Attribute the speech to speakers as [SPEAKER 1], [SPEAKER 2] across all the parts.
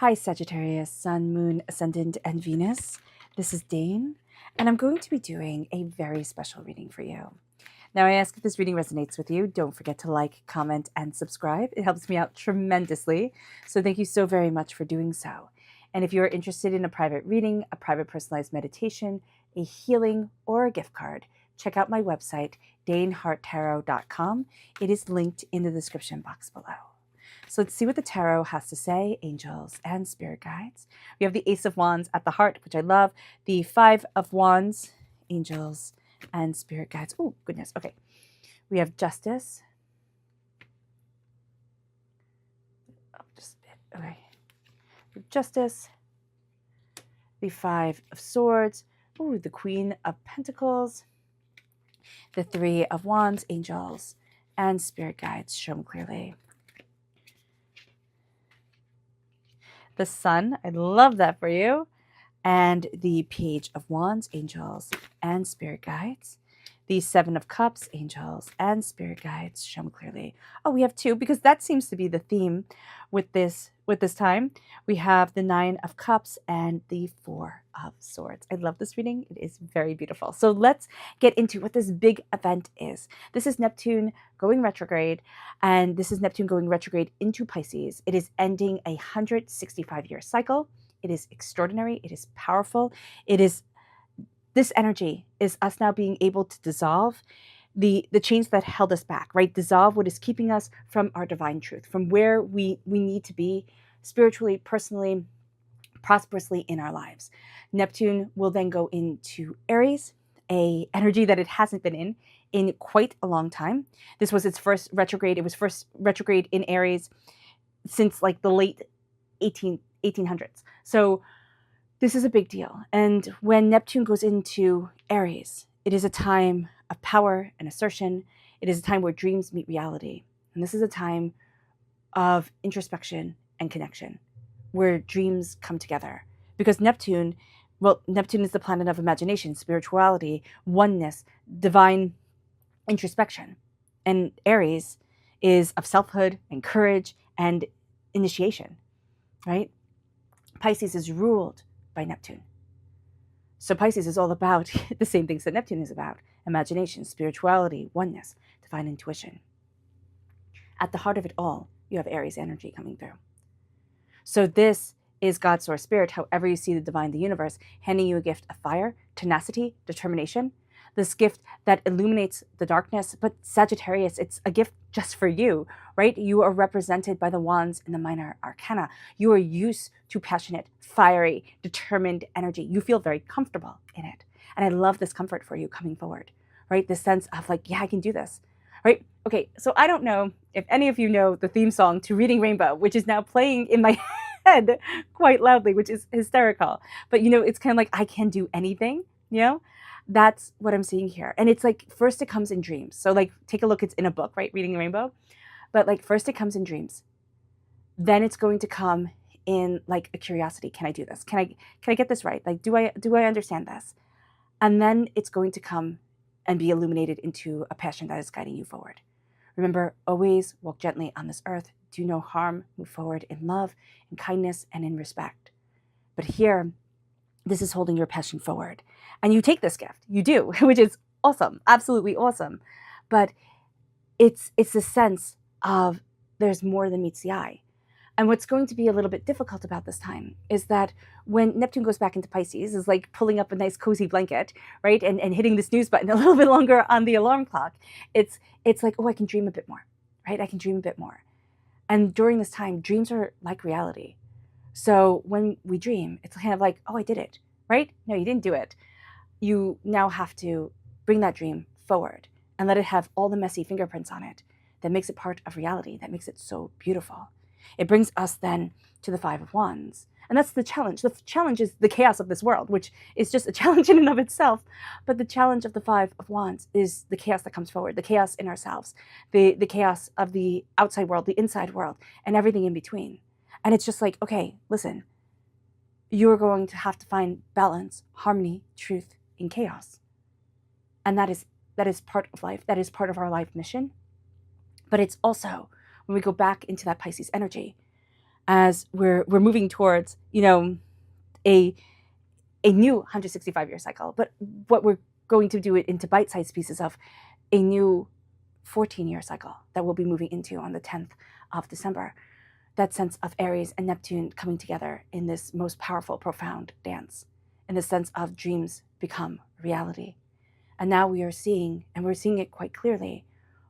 [SPEAKER 1] Hi Sagittarius, Sun, Moon, Ascendant, and Venus. This is Dane, and I'm going to be doing a very special reading for you. Now, I ask if this reading resonates with you. Don't forget to like, comment, and subscribe. It helps me out tremendously. So thank you so very much for doing so. And if you're interested in a private reading, a private personalized meditation, a healing, or a gift card, check out my website, daneharttarot.com. It is linked in the description box below. So let's see what the tarot has to say, angels and spirit guides. We have the Ace of Wands at the heart, which I love. The Five of Wands, angels and spirit guides. Oh, goodness. Okay. We have Justice. Oh, just a bit. Okay. We have Justice. The Five of Swords. Ooh, the Queen of Pentacles. The Three of Wands, angels and spirit guides. Show them clearly. The Sun, I love that for you. And the Page of Wands, angels and spirit guides. The Seven of Cups, angels and spirit guides. Show me clearly. Oh, we have two, because that seems to be the theme with this time. We have the Nine of Cups and the Four of Swords. I love this reading. It is very beautiful. So let's get into what this big event is. This is Neptune going retrograde, and this is Neptune going retrograde into Pisces. It is ending a 165-year cycle. It is extraordinary. It is powerful. This energy is us now being able to dissolve the chains that held us back, right? Dissolve what is keeping us from our divine truth, from where we need to be spiritually, personally, prosperously in our lives. Neptune will then go into Aries, a energy that it hasn't been in quite a long time. This was its first retrograde. It was first retrograde in Aries since like the late 1800s. So this is a big deal. And when Neptune goes into Aries, it is a time of power and assertion. It is a time where dreams meet reality. And this is a time of introspection and connection, where dreams come together. Because Neptune is the planet of imagination, spirituality, oneness, divine introspection. And Aries is of selfhood and courage and initiation, right? Pisces is ruled by Neptune. So Pisces is all about the same things that Neptune is about: imagination, spirituality, oneness, divine intuition. At the heart of it all, you have Aries energy coming through. So this is God's source spirit, however you see the divine, the universe, handing you a gift of fire, tenacity, determination, this gift that illuminates the darkness. But Sagittarius, it's a gift just for you, right? You are represented by the wands in the minor arcana. You are used to passionate, fiery, determined energy. You feel very comfortable in it. And I love this comfort for you coming forward, right? This sense of like, yeah, I can do this, right? Okay, so I don't know if any of you know the theme song to Reading Rainbow, which is now playing in my head quite loudly, which is hysterical. But, it's kind of like, I can do anything, That's what I'm seeing here. And it's like, first it comes in dreams. So like, take a look, it's in a book, right? Reading the Rainbow. But like, first it comes in dreams. Then it's going to come in like a curiosity. Can I do this? Can I get this right? Like, do I understand this? And then it's going to come and be illuminated into a passion that is guiding you forward. Remember, always walk gently on this earth. Do no harm. Move forward in love, in kindness, and in respect. But here, this is holding your passion forward. And you take this gift. You do, which is awesome. Absolutely awesome. But it's the sense of there's more than meets the eye. And what's going to be a little bit difficult about this time is that when Neptune goes back into Pisces, is like pulling up a nice cozy blanket, right? And hitting the snooze button a little bit longer on the alarm clock. It's like, oh, I can dream a bit more, right? I can dream a bit more. And during this time, dreams are like reality. So when we dream, it's kind of like, oh, I did it, right? No, you didn't do it. You now have to bring that dream forward and let it have all the messy fingerprints on it that makes it part of reality, that makes it so beautiful. It brings us then to the Five of Wands. And that's the challenge. The challenge is the chaos of this world, which is just a challenge in and of itself. But the challenge of the Five of Wands is the chaos that comes forward, the chaos in ourselves, the chaos of the outside world, the inside world, and everything in between. And it's just like, okay, listen, you're going to have to find balance, harmony, truth in chaos. And that is part of life. That is part of our life mission. But it's also, when we go back into that Pisces energy, as we're moving towards, a new 165-year cycle. But what we're going to do it into bite-sized pieces of a new 14-year cycle that we'll be moving into on the 10th of December. That sense of Aries and Neptune coming together in this most powerful, profound dance, in the sense of dreams become reality. And now we are seeing, and we're seeing it quite clearly,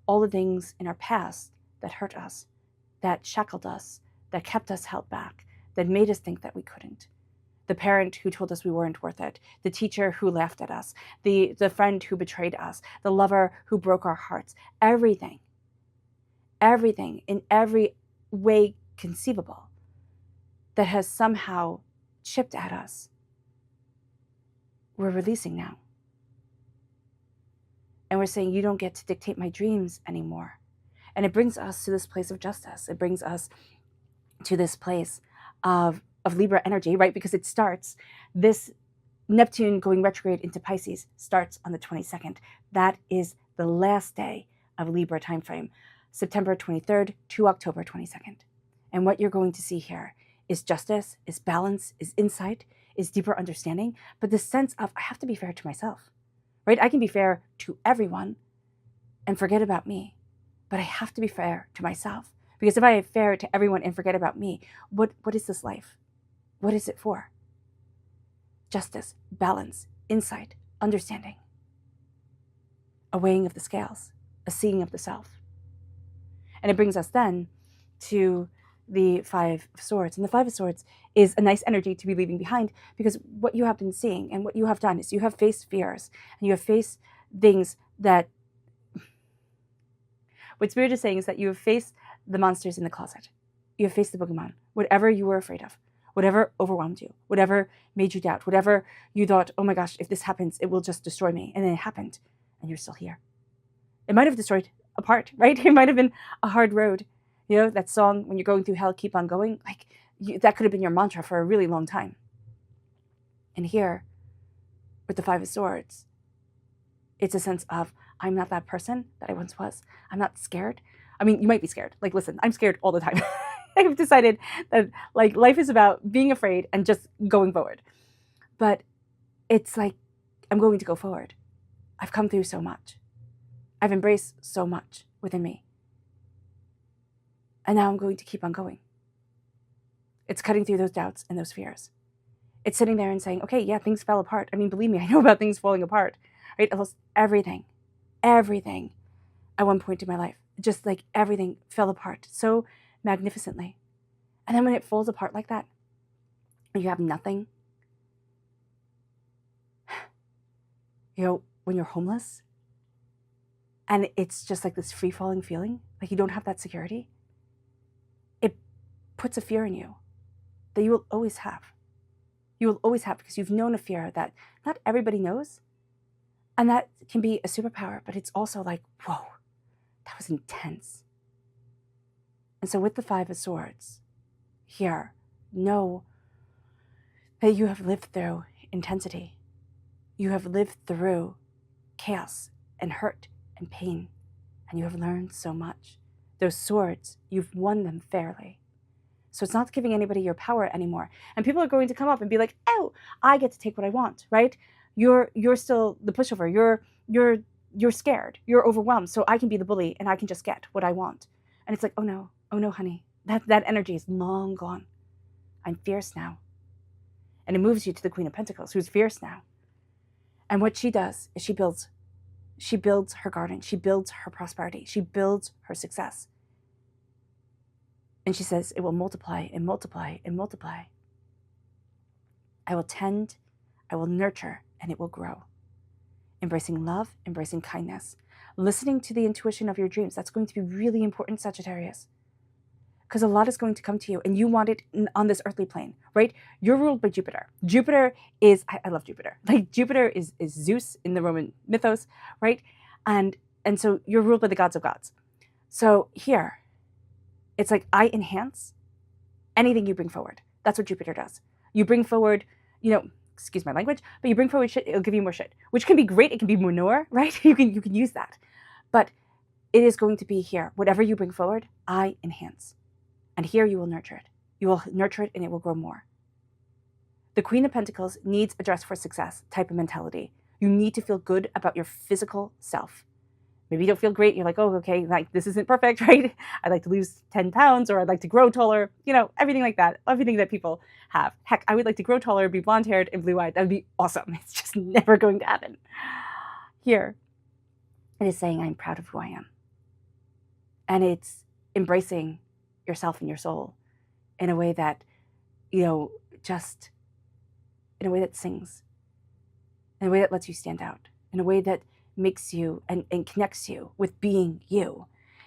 [SPEAKER 1] all the things in our past that hurt us, that shackled us, that kept us held back, that made us think that we couldn't. The parent who told us we weren't worth it, the teacher who laughed at us, the friend who betrayed us, the lover who broke our hearts, everything in every way conceivable that has somehow chipped at us, we're releasing now. And we're saying, you don't get to dictate my dreams anymore. And it brings us to this place of justice. It brings us to this place of Libra energy, right? Because it starts, this Neptune going retrograde into Pisces starts on the 22nd. That is the last day of Libra time frame, September 23rd to October 22nd. And what you're going to see here is justice, is balance, is insight, is deeper understanding, but the sense of I have to be fair to myself, right? I can be fair to everyone and forget about me, but I have to be fair to myself. Because if I am fair to everyone and forget about me, what is this life? What is it for? Justice, balance, insight, understanding. A weighing of the scales, a seeing of the self. And it brings us then to the Five of Swords. And the Five of Swords is a nice energy to be leaving behind, because what you have been seeing and what you have done is you have faced fears and you have faced things that, what Spirit is saying is that you have faced the monsters in the closet. You have faced the boogeyman, whatever you were afraid of, whatever overwhelmed you, whatever made you doubt, whatever you thought, oh my gosh, if this happens, it will just destroy me. And then it happened and you're still here. It might have destroyed a part, right? It might have been a hard road. You know, that song, when you're going through hell, keep on going. That could have been your mantra for a really long time. And here, with the Five of Swords, it's a sense of, I'm not that person that I once was. I'm not scared. I mean, you might be scared. Listen, I'm scared all the time. I've decided that, life is about being afraid and just going forward. But it's I'm going to go forward. I've come through so much. I've embraced so much within me. And now I'm going to keep on going. It's cutting through those doubts and those fears. It's sitting there and saying, okay, yeah, things fell apart. I mean, believe me, I know about things falling apart, right? I lost everything at one point in my life. Just everything fell apart so magnificently. And then when it falls apart like that, and you have nothing, when you're homeless, and it's just this free-falling feeling, you don't have that security, it puts a fear in you that you will always have. You will always have, because you've known a fear that not everybody knows. And that can be a superpower, but it's also whoa, that was intense. And so with the Five of Swords here, know that you have lived through intensity. You have lived through chaos and hurt and pain, and you have learned so much. Those swords, you've won them fairly. So it's not giving anybody your power anymore. And people are going to come up and be like, oh, I get to take what I want, right? You're still the pushover. You're scared. You're overwhelmed. So I can be the bully and I can just get what I want. And it's oh no, honey. That energy is long gone. I'm fierce now. And it moves you to the Queen of Pentacles, who's fierce now. And what she does is she builds her garden. She builds her prosperity. She builds her success. And she says, it will multiply and multiply and multiply. I will tend, I will nurture, and it will grow. Embracing love, embracing kindness, listening to the intuition of your dreams. That's going to be really important, Sagittarius. Because a lot is going to come to you, and you want it on this earthly plane, right? You're ruled by Jupiter. Jupiter is, I love Jupiter. Jupiter is Zeus in the Roman mythos, right? And so you're ruled by the gods of gods. So here, it's I enhance anything you bring forward. That's what Jupiter does. You bring forward, excuse my language, but you bring forward shit, it'll give you more shit, which can be great. It can be manure, right? You can use that. But it is going to be here. Whatever you bring forward, I enhance. And here you will nurture it. You will nurture it and it will grow more. The Queen of Pentacles needs a dress for success type of mentality. You need to feel good about your physical self. Maybe you don't feel great. You're like, oh, okay, like this isn't perfect, right? I'd like to lose 10 pounds or I'd like to grow taller, everything like that, everything that people have. Heck, I would like to grow taller, be blonde haired and blue eyed. That would be awesome. It's just never going to happen. Here, it is saying, I'm proud of who I am. And it's embracing yourself and your soul in a way that, just in a way that sings, in a way that lets you stand out, in a way that makes you and connects you with being you.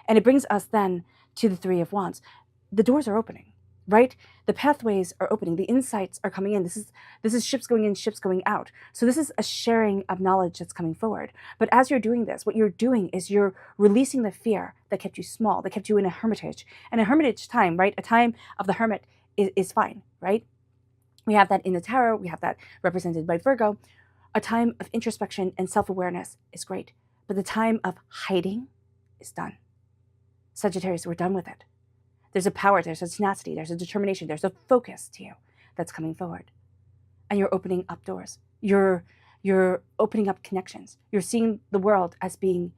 [SPEAKER 1] And it brings us then to the Three of Wands. The doors are opening, right? The pathways are opening. The insights are coming in. This is ships going in, ships going out. So this is a sharing of knowledge that's coming forward. But as you're doing this, what you're doing is you're releasing the fear that kept you small, that kept you in a hermitage. And a hermitage time, right? A time of the hermit is fine, right? We have that in the tarot. We have that represented by Virgo. A time of introspection and self-awareness is great. But the time of hiding is done. Sagittarius, we're done with it. There's a power, there's a tenacity, there's a determination, there's a focus to you that's coming forward. And you're opening up doors. You're opening up connections. You're seeing the world as being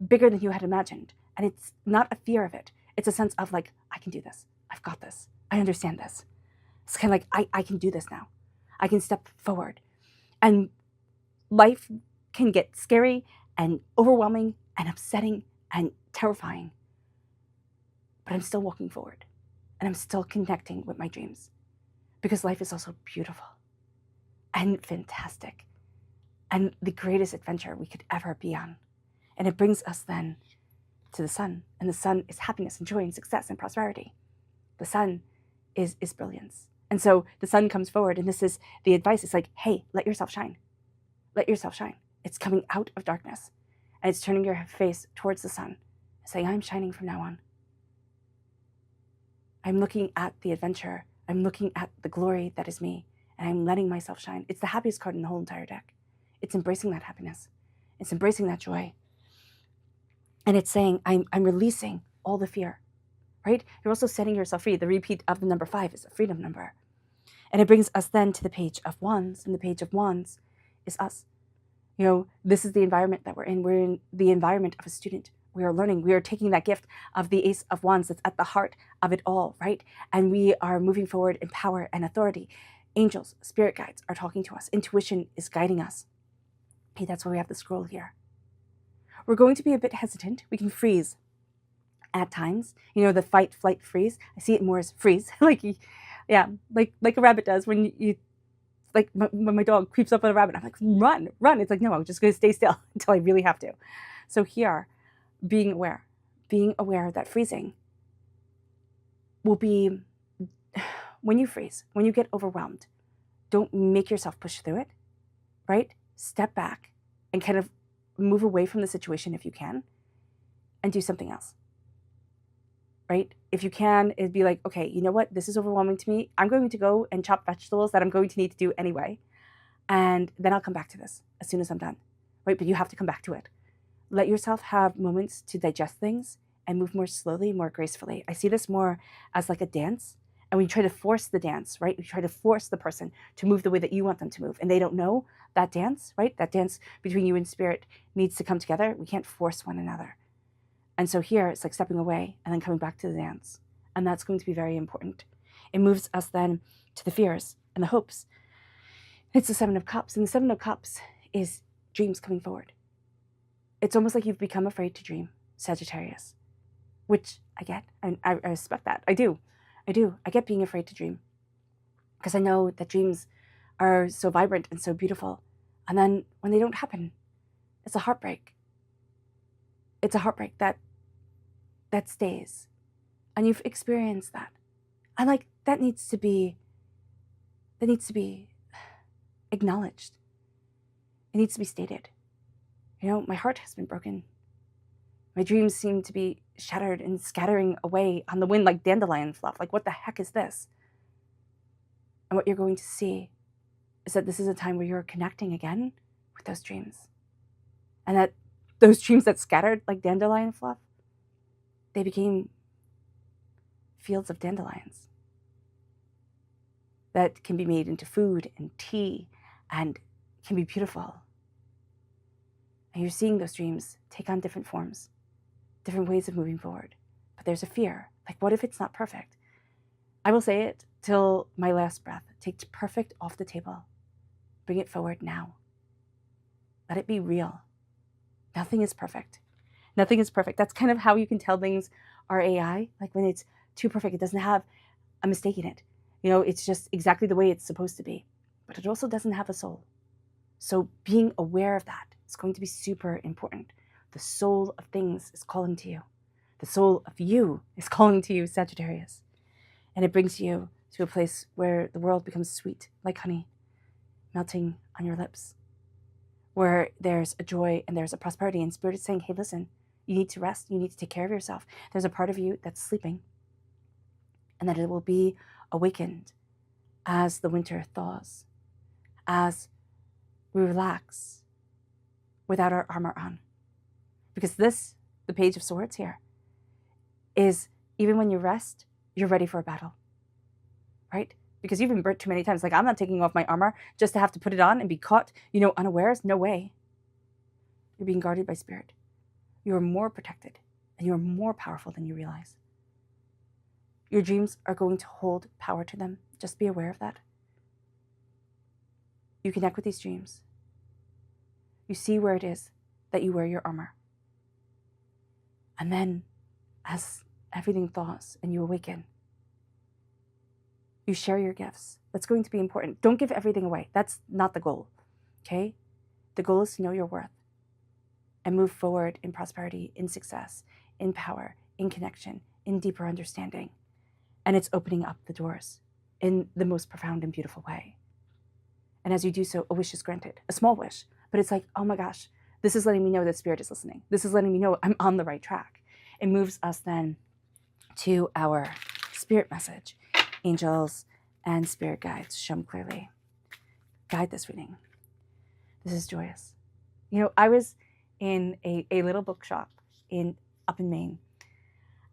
[SPEAKER 1] bigger than you had imagined. And it's not a fear of it. It's a sense of like, I can do this. I've got this. I understand this. It's kind of like, I can do this now. I can step forward. And life can get scary and overwhelming and upsetting and terrifying. But I'm still walking forward. And I'm still connecting with my dreams. Because life is also beautiful and fantastic. And the greatest adventure we could ever be on. And it brings us then to the sun. And the sun is happiness and joy and success and prosperity. The sun is brilliance. And so the sun comes forward, and this is the advice. It's like, hey, let yourself shine. Let yourself shine. It's coming out of darkness. And it's turning your face towards the sun, saying, I'm shining from now on. I'm looking at the adventure. I'm looking at the glory that is me, and I'm letting myself shine. It's the happiest card in the whole entire deck. It's embracing that happiness. It's embracing that joy. And it's saying, I'm releasing all the fear, right? You're also setting yourself free. The repeat of the number 5 is a freedom number. And it brings us then to the Page of Wands. And the Page of Wands is us. This is the environment that we're in. We're in the environment of a student. We are learning. We are taking that gift of the Ace of Wands that's at the heart of it all, right? And we are moving forward in power and authority. Angels, spirit guides are talking to us. Intuition is guiding us. Hey, that's why we have the scroll here. We're going to be a bit hesitant. We can freeze at times. The fight, flight, freeze. I see it more as freeze. like a rabbit does when when my dog creeps up on a rabbit. I'm like, run. It's like, no, I'm just going to stay still until I really have to. So here, being aware that freezing will be, when you freeze, when you get overwhelmed, don't make yourself push through it, right? Step back and kind of move away from the situation if you can, and do something else, right? If you can, it'd be like, okay, you know what? This is overwhelming to me. I'm going to go and chop vegetables that I'm going to need to do anyway. And then I'll come back to this as soon as I'm done, right? But you have to come back to it. Let yourself have moments to digest things and move more slowly, more gracefully. I see this more as like a dance. And we try to force the dance, right? We try to force the person to move the way that you want them to move. And they don't know that dance, right? That dance between you and spirit needs to come together. We can't force one another. And so here it's like stepping away and then coming back to the dance. And that's going to be very important. It moves us then to the fears and the hopes. It's the Seven of Cups. And the Seven of Cups is dreams coming forward. It's almost like you've become afraid to dream, Sagittarius, which I get. I respect that. I do. I get being afraid to dream because I know that dreams are so vibrant and so beautiful. And then when they don't happen, it's a heartbreak. It's a heartbreak that stays. And you've experienced that. And like that needs to be acknowledged. It needs to be stated. My heart has been broken. My dreams seem to be shattered and scattering away on the wind like dandelion fluff. Like, what the heck is this? And what you're going to see is that this is a time where you're connecting again with those dreams. And that those dreams that scattered like dandelion fluff, they became fields of dandelions. that can be made into food and tea and can be beautiful. And you're seeing those dreams take on different forms, different ways of moving forward. But there's a fear. Like, what if it's not perfect? I will say it till my last breath. Take perfect off the table. Bring it forward now. Let it be real. Nothing is perfect. Nothing is perfect. That's kind of how you can tell things are AI. Like when it's too perfect, it doesn't have a mistake in it. You know, it's just exactly the way it's supposed to be. But it also doesn't have a soul. So being aware of that is going to be super important. The soul of things is calling to you. The soul of you is calling to you, Sagittarius. And it brings you to a place where the world becomes sweet, like honey, melting on your lips, where there's a joy and there's a prosperity. And Spirit is saying, hey, listen, you need to rest. You need to take care of yourself. There's a part of you that's sleeping, and that it will be awakened as the winter thaws, as we relax without our armor on. Because this, the Page of Swords here, is even when you rest, you're ready for a battle, right? Because you've been burnt too many times. Like, I'm not taking off my armor just to have to put it on and be caught, unawares. No way. You're being guarded by Spirit. You are more protected, and you are more powerful than you realize. Your dreams are going to hold power to them. Just be aware of that. You connect with these dreams. You see where it is that you wear your armor. And then, as everything thaws and you awaken, you share your gifts. That's going to be important. Don't give everything away. That's not the goal, okay? The goal is to know your worth and move forward in prosperity, in success, in power, in connection, in deeper understanding. And it's opening up the doors in the most profound and beautiful way. And as you do so, a wish is granted, a small wish. But it's like, oh my gosh, this is letting me know that Spirit is listening. This is letting me know I'm on the right track. It moves us then to our Spirit message. Angels and Spirit guides, show them clearly. Guide this reading. This is joyous. I was in a little bookshop up in Maine,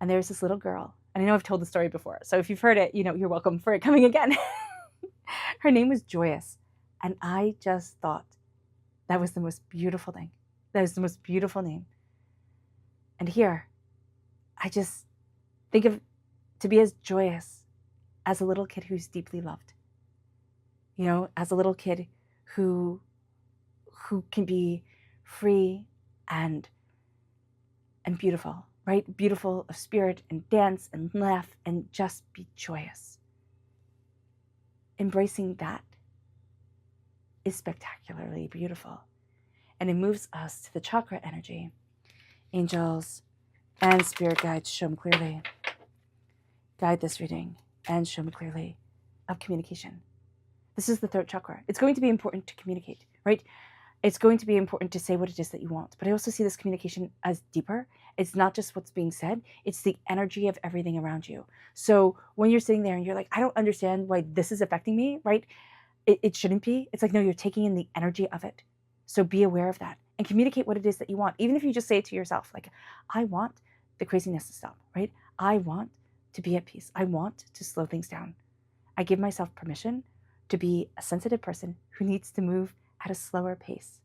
[SPEAKER 1] and there's this little girl. And I know I've told the story before, so if you've heard it, you're welcome for it coming again. Her name was Joyous, and I just thought that was the most beautiful thing. That was the most beautiful name. And here, I just think of to be as joyous as a little kid who's deeply loved. As a little kid who can be free and beautiful, right? Beautiful of spirit and dance and laugh and just be joyous. Embracing that is spectacularly beautiful. And it moves us to the chakra energy. Angels and Spirit guides, show them clearly. Guide this reading and show me clearly of communication. This is the third chakra. It's going to be important to communicate, right? It's going to be important to say what it is that you want. But I also see this communication as deeper. It's not just what's being said. It's the energy of everything around you. So when you're sitting there and you're like, I don't understand why this is affecting me, right? It shouldn't be. It's like, no, you're taking in the energy of it. So be aware of that and communicate what it is that you want. Even if you just say it to yourself, like, I want the craziness to stop, right? I want to be at peace. I want to slow things down. I give myself permission to be a sensitive person who needs to move at a slower pace.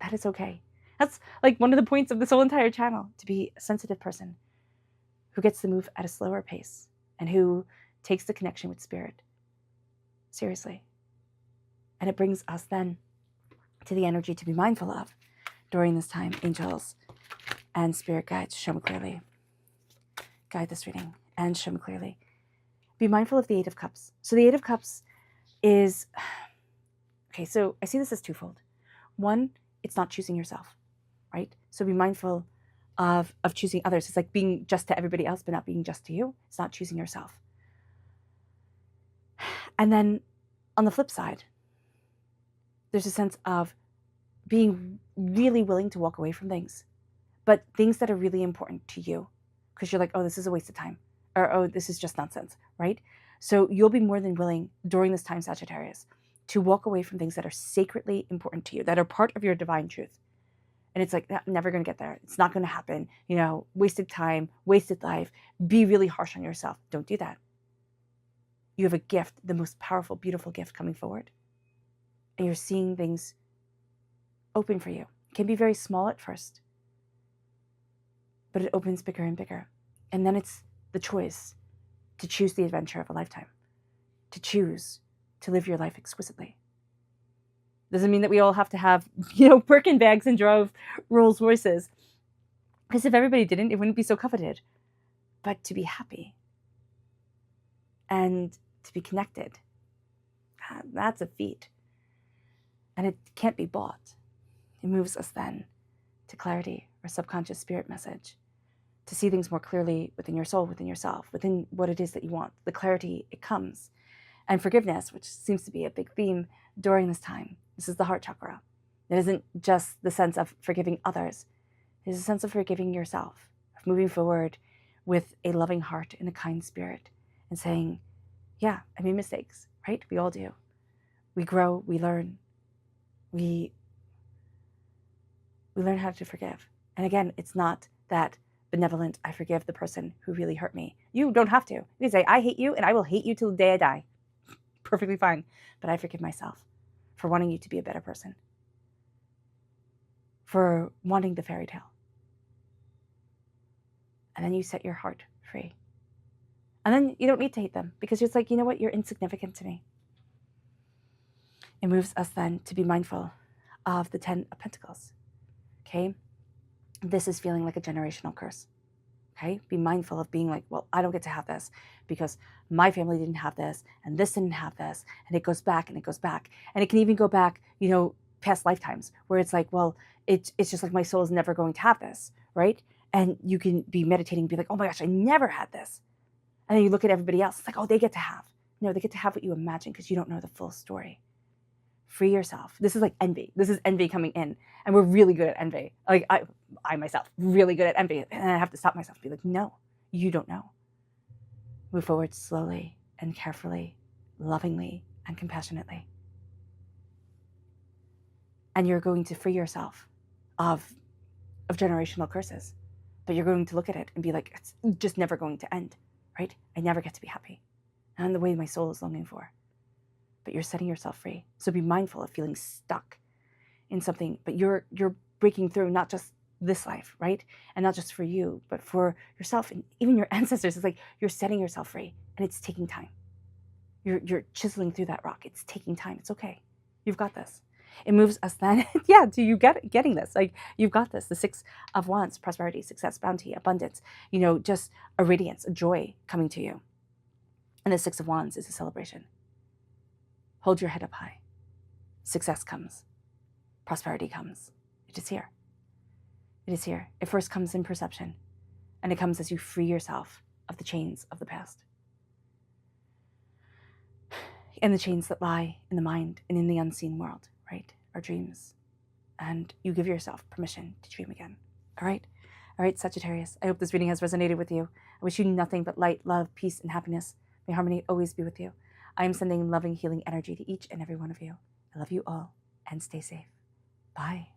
[SPEAKER 1] That is okay. That's like one of the points of this whole entire channel, to be a sensitive person who gets to move at a slower pace and who takes the connection with Spirit seriously. And it brings us then to the energy to be mindful of during this time. Angels and Spirit guides, show me clearly. Guide this reading and show me clearly. Be mindful of the Eight of Cups. So the Eight of Cups is, okay, so I see this as twofold. One, it's not choosing yourself, right? So be mindful of choosing others. It's like being just to everybody else, but not being just to you. It's not choosing yourself. And then on the flip side, there's a sense of being really willing to walk away from things, but things that are really important to you, because you're like, oh, this is a waste of time, or oh, this is just nonsense, right? So you'll be more than willing during this time, Sagittarius, to walk away from things that are sacredly important to you, that are part of your divine truth. And it's like, I'm never going to get there. It's not going to happen. Wasted time, wasted life. Be really harsh on yourself. Don't do that. You have a gift, the most powerful, beautiful gift coming forward. And you're seeing things open for you. It can be very small at first, but it opens bigger and bigger. And then it's the choice to choose the adventure of a lifetime, to choose to live your life exquisitely. Doesn't mean that we all have to have, Birkin bags and drive Rolls Royces. Because if everybody didn't, it wouldn't be so coveted. But to be happy and to be connected, that's a feat. And it can't be bought. It moves us then to clarity, or subconscious spirit message, to see things more clearly within your soul, within yourself, within what it is that you want. The clarity, it comes. And forgiveness, which seems to be a big theme during this time. This is the heart chakra. It isn't just the sense of forgiving others. It is a sense of forgiving yourself, of moving forward with a loving heart and a kind spirit and saying, yeah, I made mistakes, right? We all do. We grow, we learn. We learn how to forgive. And again, it's not that benevolent, I forgive the person who really hurt me. You don't have to. You can say, I hate you and I will hate you till the day I die. Perfectly fine. But I forgive myself for wanting you to be a better person, for wanting the fairy tale. And then you set your heart free. And then you don't need to hate them, because it's like, you know what? You're insignificant to me. It moves us then to be mindful of the 10 of Pentacles. Okay? This is feeling like a generational curse. Okay? Be mindful of being like, well, I don't get to have this because my family didn't have this and this didn't have this. And it goes back and it goes back. And it can even go back, past lifetimes, where it's like, well, it's just like my soul is never going to have this, right? And you can be meditating and be like, oh my gosh, I never had this. And then you look at everybody else. It's like, oh, they get to have. No, they get to have what you imagine because you don't know the full story. Free yourself. This is like envy. This is envy coming in. And we're really good at envy. Like I myself, really good at envy. And I have to stop myself and be like, no, you don't know. Move forward slowly and carefully, lovingly and compassionately. And you're going to free yourself of generational curses. But you're going to look at it and be like, it's just never going to end, right? I never get to be happy. And the way my soul is longing for. But you're setting yourself free. So be mindful of feeling stuck in something, but you're breaking through, not just this life, right? And not just for you, but for yourself and even your ancestors. It's like you're setting yourself free, and it's taking time. You're chiseling through that rock. It's taking time. It's okay. You've got this. It moves us then, to you getting this. Like, you've got this. The 6 of Wands, prosperity, success, bounty, abundance, just a radiance, a joy coming to you. And the 6 of Wands is a celebration. Hold your head up high. Success comes. Prosperity comes. It is here. It is here. It first comes in perception, and it comes as you free yourself of the chains of the past. And the chains that lie in the mind and in the unseen world, right? Our dreams. And you give yourself permission to dream again. All right? All right, Sagittarius. I hope this reading has resonated with you. I wish you nothing but light, love, peace, and happiness. May harmony always be with you. I am sending loving, healing energy to each and every one of you. I love you all, and stay safe. Bye.